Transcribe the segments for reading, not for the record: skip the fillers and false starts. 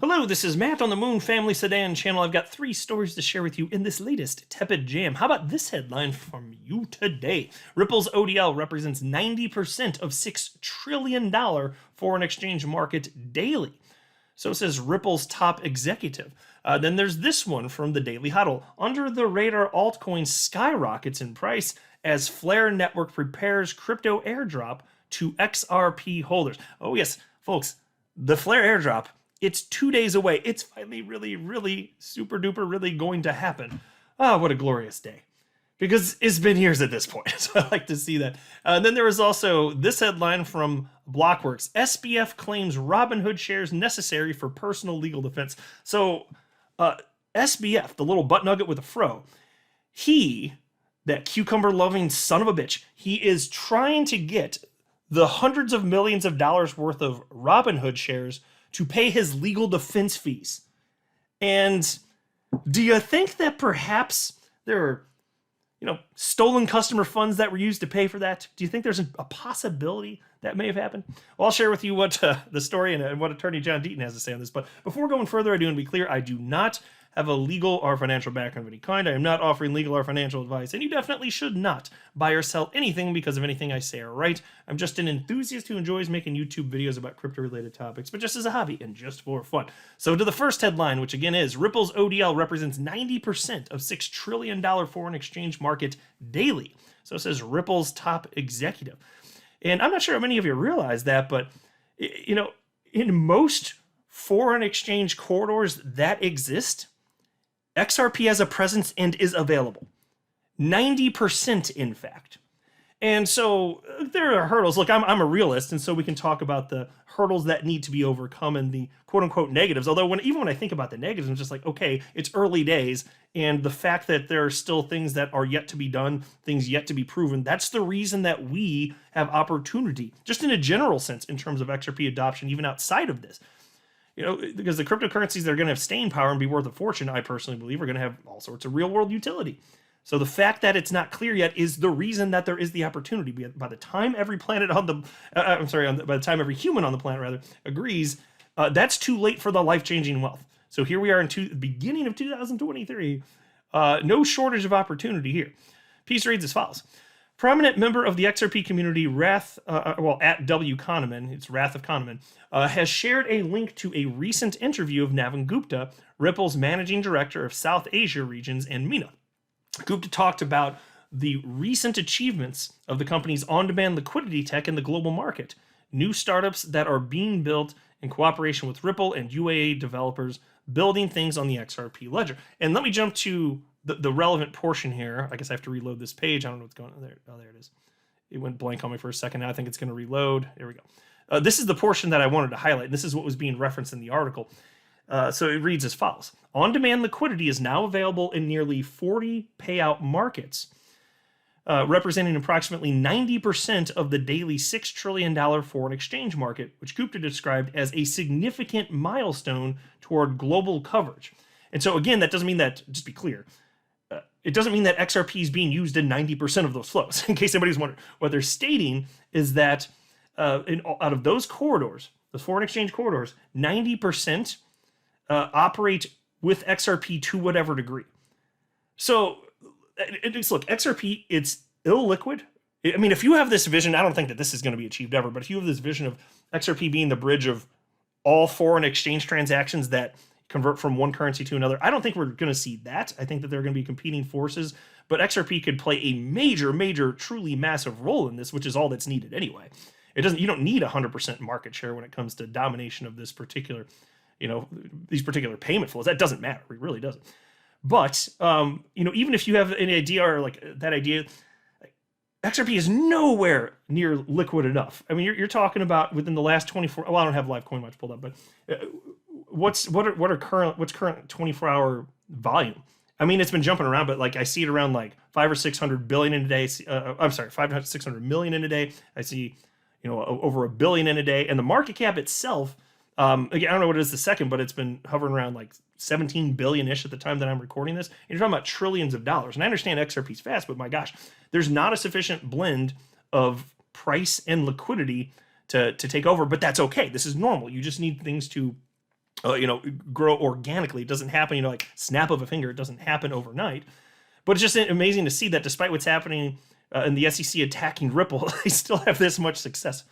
Hello, this is Matt on the Moon Family Sedan channel. I've got 3 stories to share with you in this latest Tepid Jam. How about this headline from you today? Ripple's ODL represents 90% of $6 trillion foreign exchange market daily. So says Ripple's top executive. Then there's this one from the Daily Huddle. Under the radar altcoin skyrockets in price as Flare Network prepares crypto airdrop to XRP holders. Oh yes, folks, the Flare airdrop, it's 2 days away. It's finally really super duper really going to happen. Ah, what a glorious day. Because it's been years at this point, so I like to see that. Then there was also this headline from Blockworks. SBF claims Robinhood shares necessary for personal legal defense. So SBF, the little butt nugget with a fro, that cucumber-loving son of a bitch, he is trying to get the hundreds of millions of dollars worth of Robinhood shares to pay his legal defense fees. And do you think that perhaps there are, stolen customer funds that were used to pay for that? Do you think there's a possibility that may have happened? Well, I'll share with you what the story and what Attorney John Deaton has to say on this. But before going further, I do want to be clear, I do not have a legal or financial background of any kind. I am not offering legal or financial advice, and you definitely should not buy or sell anything because of anything I say or write. I'm just an enthusiast who enjoys making YouTube videos about crypto-related topics, but just as a hobby and just for fun. So to the first headline, which again is, Ripple's ODL represents 90% of $6 trillion foreign exchange market daily. So it says Ripple's top executive. And I'm not sure how many of you realize that, but, in most foreign exchange corridors that exist, XRP has a presence and is available. 90%, in fact. And so there are hurdles. Look, I'm a realist, and so we can talk about the hurdles that need to be overcome and the quote-unquote negatives. Although even when I think about the negatives, I'm just like, okay, it's early days, and the fact that there are still things that are yet to be done, things yet to be proven, that's the reason that we have opportunity, just in a general sense, in terms of XRP adoption, even outside of this. Because the cryptocurrencies that are going to have staying power and be worth a fortune, I personally believe, are going to have all sorts of real-world utility. So the fact that it's not clear yet is the reason that there is the opportunity. By the time every planet on the, by the time every human on the planet rather agrees, that's too late for the life-changing wealth. So here we are in the beginning of 2023. No shortage of opportunity here. Piece reads as follows. Prominent member of the XRP community, at W. Kahneman, it's Wrath of Kahneman, has shared a link to a recent interview of Navin Gupta, Ripple's managing director of South Asia regions and MENA. Gupta talked about the recent achievements of the company's on-demand liquidity tech in the global market, new startups that are being built in cooperation with Ripple and UAE developers building things on the XRP ledger. And let me jump to the relevant portion here. I guess I have to reload this page. I don't know what's going on there. Oh, there it is. It went blank on me for a second. Now I think it's going to reload. There we go. This is the portion that I wanted to highlight. This is what was being referenced in the article. So it reads as follows. On-demand liquidity is now available in nearly 40 payout markets, representing approximately 90% of the daily $6 trillion foreign exchange market, which Gupta described as a significant milestone toward global coverage. And so again, that doesn't mean that, just be clear, it doesn't mean that XRP is being used in 90% of those flows. In case anybody's wondering, what they're stating is that out of those corridors, the foreign exchange corridors, 90% operate with XRP to whatever degree. So, look, XRP, it's illiquid. I mean, if you have this vision, I don't think that this is going to be achieved ever, but if you have this vision of XRP being the bridge of all foreign exchange transactions that convert from one currency to another, I don't think we're going to see that. I think that there are going to be competing forces, but XRP could play a major, truly massive role in this, which is all that's needed anyway. You don't need 100% market share when it comes to domination of this particular, these particular payment flows. That doesn't matter. It really doesn't. But, even if you have an idea or like that idea, XRP is nowhere near liquid enough. I mean, you're talking about within the last 24, well, I don't have live coin watch pulled up, but what's current 24-hour volume? I mean, it's been jumping around, but like I see it around like 500 or 600 billion in a day. 500 600 million in a day. I see, over a billion in a day, and the market cap itself, again, I don't know what it is the second, but it's been hovering around like 17 billion-ish at the time that I'm recording this. And you're talking about trillions of dollars. And I understand XRP's fast, but my gosh, there's not a sufficient blend of price and liquidity to take over, but that's okay. This is normal. You just need things to grow organically. It doesn't happen, like snap of a finger. It doesn't happen overnight. But it's just amazing to see that despite what's happening in the SEC attacking Ripple, they still have this much success.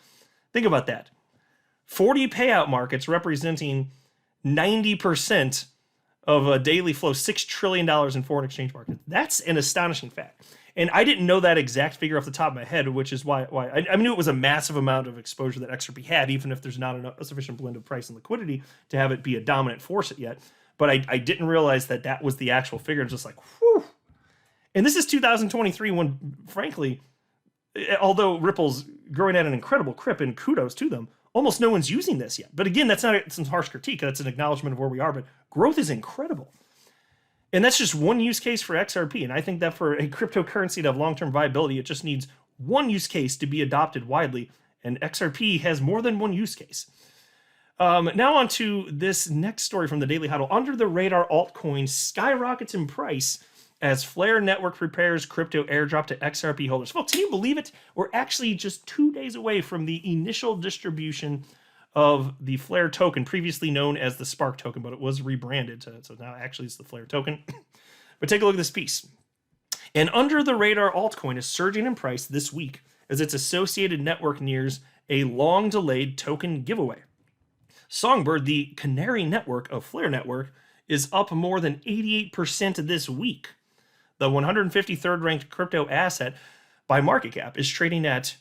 Think about that. 40 payout markets representing 90% of a daily flow, $6 trillion in foreign exchange markets. That's an astonishing fact. And I didn't know that exact figure off the top of my head, which is why I knew it was a massive amount of exposure that XRP had, even if there's not a sufficient blend of price and liquidity to have it be a dominant force yet. But I didn't realize that was the actual figure. It's just like, whew. And this is 2023 when, frankly, although Ripple's growing at an incredible clip, and kudos to them, almost no one's using this yet. But again, that's not some harsh critique. That's an acknowledgement of where we are. But growth is incredible. And that's just one use case for XRP. And I think that for a cryptocurrency to have long-term viability, it just needs one use case to be adopted widely. And XRP has more than one use case. Now on to this next story from the Daily Huddle. Under the radar altcoin skyrockets in price as Flare Network prepares crypto airdrop to XRP holders. Folks, can you believe it? We're actually just 2 days away from the initial distribution of the Flare token, previously known as the Spark token, but it was rebranded, so now actually it's the Flare token. But take a look at this piece. An under-the-radar altcoin is surging in price this week as its associated network nears a long-delayed token giveaway. Songbird, the canary network of Flare Network, is up more than 88% this week. The 153rd ranked crypto asset by market cap is trading at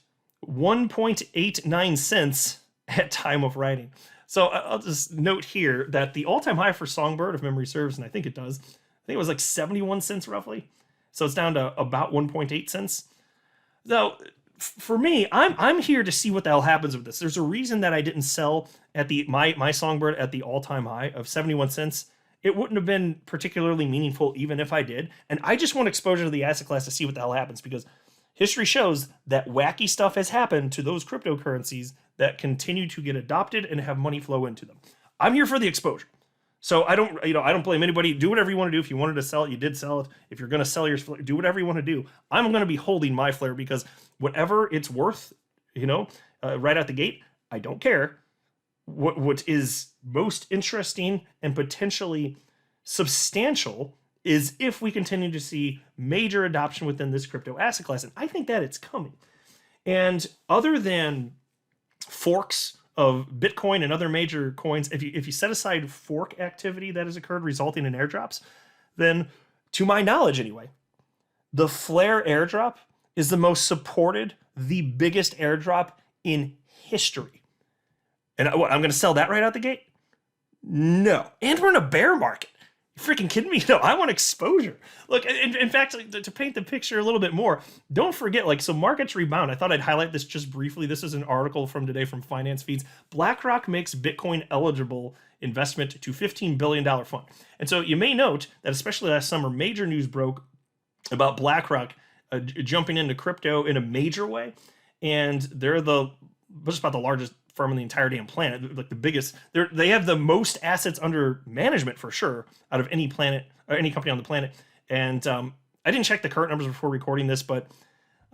1.89 cents at time of writing. So I'll just note here that the all-time high for Songbird, if memory serves, and I think it does, I think it was like 71 cents roughly. So it's down to about 1.8 cents. Now, for me, I'm here to see what the hell happens with this. There's a reason that I didn't sell at my Songbird at the all-time high of 71 cents. It wouldn't have been particularly meaningful even if I did. And I just want exposure to the asset class to see what the hell happens, because history shows that wacky stuff has happened to those cryptocurrencies that continue to get adopted and have money flow into them. I'm here for the exposure. So I don't blame anybody. Do whatever you want to do. If you wanted to sell it, you did sell it. If you're going to sell yours, do whatever you want to do. I'm going to be holding my Flare because whatever it's worth, right out the gate, I don't care. What is most interesting and potentially substantial is if we continue to see major adoption within this crypto asset class. And I think that it's coming. And other than forks of Bitcoin and other major coins, if you set aside fork activity that has occurred resulting in airdrops, then to my knowledge anyway, the Flare airdrop is the most supported, the biggest airdrop in history. And what, I'm going to sell that right out the gate? No. And we're in a bear market. You freaking kidding me? No, I want exposure. Look, in fact, to paint the picture a little bit more, don't forget, so markets rebound. I thought I'd highlight this just briefly. This is an article from today from Finance Feeds. BlackRock makes Bitcoin eligible investment to $15 billion fund. And so you may note that especially last summer, major news broke about BlackRock jumping into crypto in a major way. And they're just about the largest firm on the entire damn planet, like the biggest. They have the most assets under management for sure out of any planet or any company on the planet. And I didn't check the current numbers before recording this, but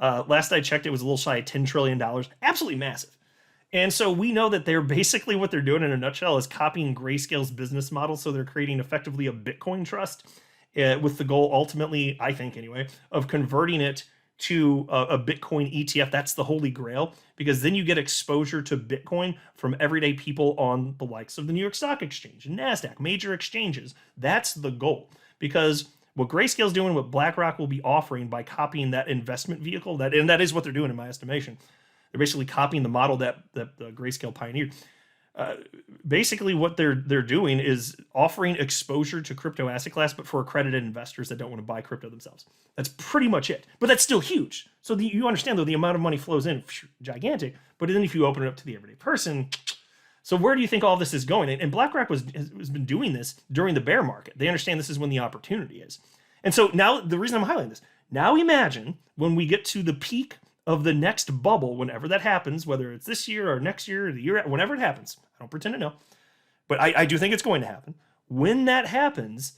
last I checked, it was a little shy of $10 trillion. Absolutely massive. And so we know that they're basically what they're doing in a nutshell is copying Grayscale's business model. So they're creating effectively a Bitcoin trust with the goal ultimately, I think anyway, of converting it to a Bitcoin ETF. That's the holy grail, because then you get exposure to Bitcoin from everyday people on the likes of the New York Stock Exchange and NASDAQ, major exchanges. That's the goal, because what Grayscale's doing, what BlackRock will be offering by copying that investment vehicle, and that is what they're doing in my estimation. They're basically copying the model that Grayscale pioneered. Basically what they're doing is offering exposure to crypto asset class, but for accredited investors that don't want to buy crypto themselves. That's pretty much it. But that's still huge. So you understand, though, the amount of money flows in, gigantic. But then if you open it up to the everyday person, so where do you think all this is going? And BlackRock has been doing this during the bear market. They understand this is when the opportunity is. And so now the reason I'm highlighting this, now imagine when we get to the peak of the next bubble, whenever that happens, whether it's this year or next year or the year, whenever it happens. I don't pretend to know, but I do think it's going to happen. When that happens,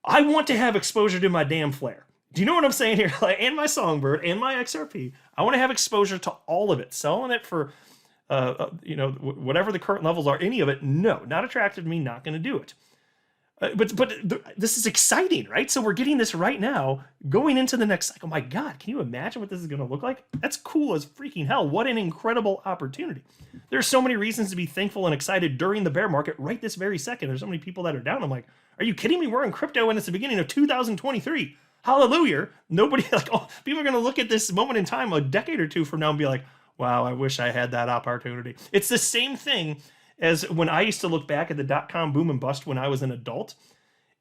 I want to have exposure to my damn Flare. Do you know what I'm saying here? And my Songbird and my XRP. I want to have exposure to all of it. Selling it for whatever the current levels are, any of it, no, not attractive to me, not going to do it. This is exciting, right? So we're getting this right now, going into the next cycle. My God, can you imagine what this is going to look like? That's cool as freaking hell. What an incredible opportunity. There's so many reasons to be thankful and excited during the bear market right this very second. There's so many people that are down. I'm like, are you kidding me? We're in crypto and it's the beginning of 2023. Hallelujah. Nobody, people are going to look at this moment in time a decade or two from now and be like, wow, I wish I had that opportunity. It's the same thing as when I used to look back at the dot-com boom and bust when I was an adult.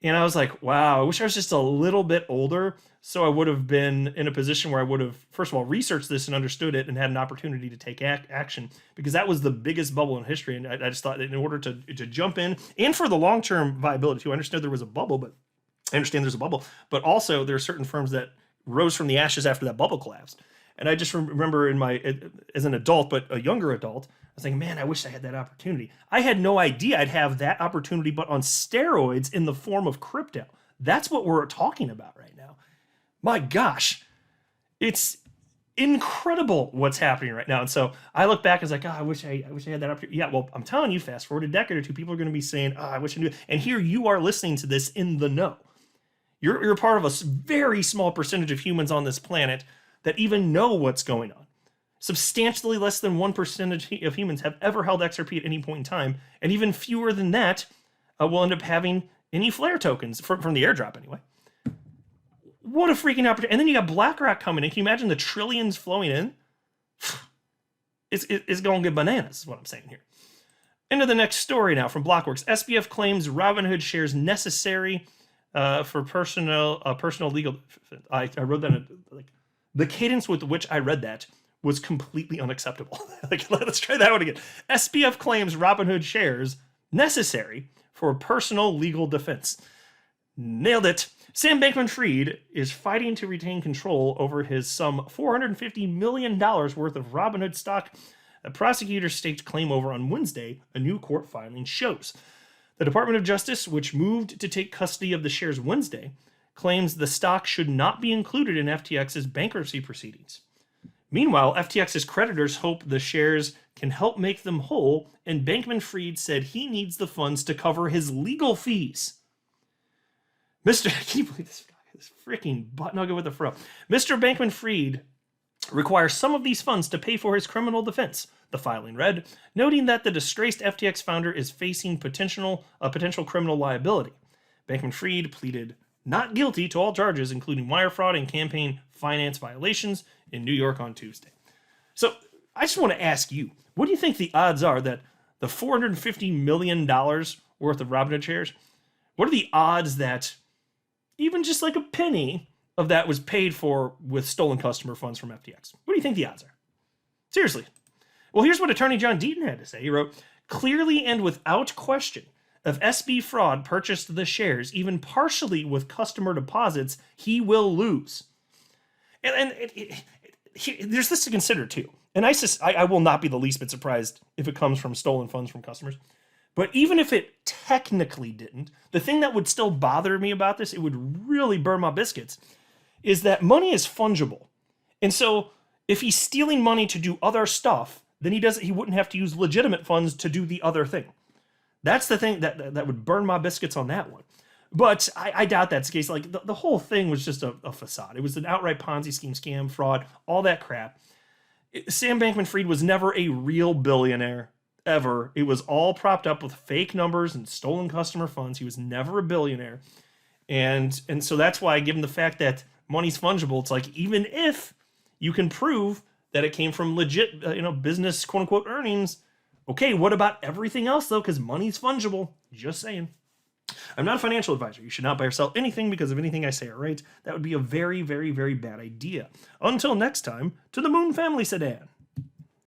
And I was like, wow, I wish I was just a little bit older so I would have been in a position where I would have, first of all, researched this and understood it and had an opportunity to take action, because that was the biggest bubble in history. And I just thought that in order to jump in, and for the long-term viability too, I understood there was a bubble, but but also there are certain firms that rose from the ashes after that bubble collapsed. And I just remember as an adult, but a younger adult, I was thinking, man, I wish I had that opportunity. I had no idea I'd have that opportunity, but on steroids in the form of crypto. That's what we're talking about right now. My gosh, it's incredible what's happening right now. And so I look back and was like, I wish I had that opportunity. Yeah, well, I'm telling you, fast forward a decade or two, people are going to be saying, I wish I knew. And here you are listening to this in the know. You're part of a very small percentage of humans on this planet that even know what's going on. Substantially less than 1% of humans have ever held XRP at any point in time, and even fewer than that will end up having any flare tokens from the airdrop anyway. What a freaking opportunity. And then you got BlackRock coming in. Can you imagine the trillions flowing in? It's going to get bananas, is what I'm saying here. Into the next story now from Blockworks. SBF claims Robinhood shares necessary for personal legal defense. I wrote that the cadence with which I read that was completely unacceptable. Let's try that one again. SBF claims Robinhood shares necessary for personal legal defense. Nailed it. Sam Bankman-Fried is fighting to retain control over his some $450 million worth of Robinhood stock. A prosecutor staked claim over on Wednesday, a new court filing shows. The Department of Justice, which moved to take custody of the shares Wednesday, claims the stock should not be included in FTX's bankruptcy proceedings. Meanwhile, FTX's creditors hope the shares can help make them whole, and Bankman-Fried said he needs the funds to cover his legal fees. Can you believe this guy? This freaking butt nugget with a fro. Mr. Bankman-Fried requires some of these funds to pay for his criminal defense, the filing read, noting that the disgraced FTX founder is facing potential criminal liability. Bankman-Fried pleaded not guilty to all charges, including wire fraud and campaign finance violations in New York on Tuesday. So I just want to ask you, what do you think the odds are that the $450 million worth of Robinhood shares, what are the odds that even just like a penny of that was paid for with stolen customer funds from FTX? What do you think the odds are? Seriously. Well, here's what Attorney John Deaton had to say. He wrote, clearly and without question, if SB Fraud purchased the shares, even partially with customer deposits, he will lose. And there's this to consider too. And I will not be the least bit surprised if it comes from stolen funds from customers. But even if it technically didn't, the thing that would still bother me about this, it would really burn my biscuits, is that money is fungible. And so if he's stealing money to do other stuff, then he wouldn't have to use legitimate funds to do the other thing. That's the thing that would burn my biscuits on that one. But I doubt that's the case. Like the whole thing was just a facade. It was an outright Ponzi scheme, scam, fraud, all that crap. Sam Bankman-Fried was never a real billionaire, ever. It was all propped up with fake numbers and stolen customer funds. He was never a billionaire. And so that's why, given the fact that money's fungible, it's like, even if you can prove that it came from legit, business, quote unquote, earnings, okay, what about everything else though? Because money's fungible. Just saying. I'm not a financial advisor. You should not buy or sell anything because of anything I say or write. That would be a very, very, very bad idea. Until next time, to the Moon Family Sedan.